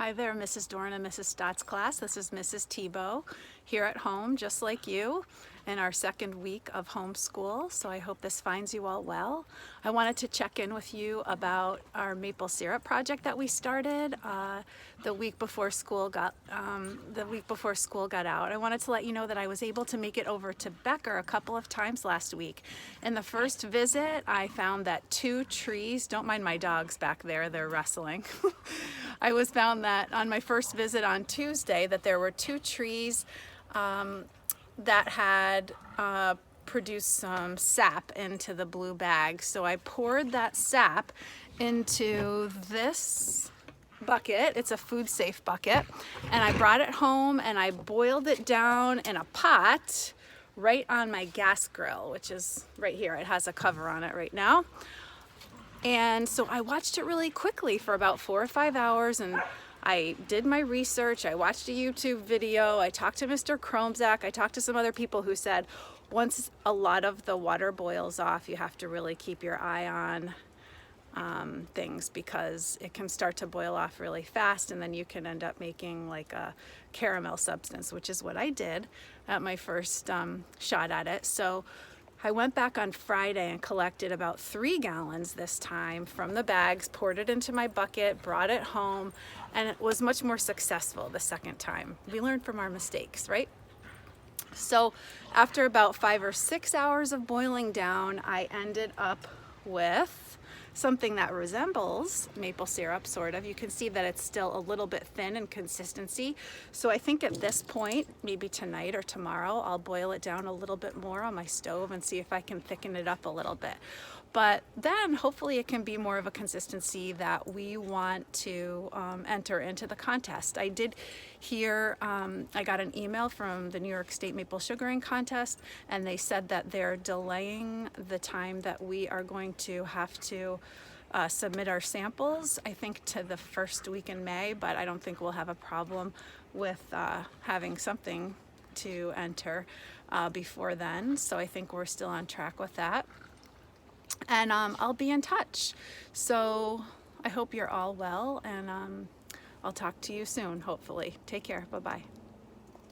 Hi there, Mrs. Dorn and Mrs. Stott's class. This is Mrs. Tebow here at home, just like you, in our second week of homeschool. So I hope this finds you all well. I wanted to check in with you about our maple syrup project that we started the week before school got out. I wanted to let you know that I was able to make it over to Becker a couple of times last week. In the first visit, I found that 2 trees. Don't mind my dogs back there; they're wrestling. I found that on my first visit on Tuesday that there were 2 trees that had produced some sap into the blue bag. So I poured that sap into this bucket. It's a food safe bucket, and I brought it home and I boiled it down in a pot right on my gas grill, which is right here. It has a cover on it right now. And so I watched it really quickly for about 4 or 5 hours, and I did my research. I watched a YouTube video. I talked to Mr. Kromzak. I talked to some other people who said once a lot of the water boils off, you have to really keep your eye on things, because it can start to boil off really fast, and then you can end up making like a caramel substance, which is what I did at my first shot at it. So I went back on Friday and collected about 3 gallons this time from the bags, poured it into my bucket, brought it home, and it was much more successful the second time. We learn from our mistakes, right? So after about 5 or 6 hours of boiling down, I ended up with something that resembles maple syrup, sort of. You can see that it's still a little bit thin in consistency. So I think at this point, maybe tonight or tomorrow, I'll boil it down a little bit more on my stove and see if I can thicken it up a little bit. But then hopefully it can be more of a consistency that we want to enter into the contest. I did hear, I got an email from the New York State Maple Sugaring Contest, and they said that they're delaying the time that we are going to have to submit our samples, I think to the first week in May, but I don't think we'll have a problem with having something to enter before then. So I think we're still on track with that. And I'll be in touch. So I hope you're all well, and I'll talk to you soon, hopefully. Take care. Bye-bye.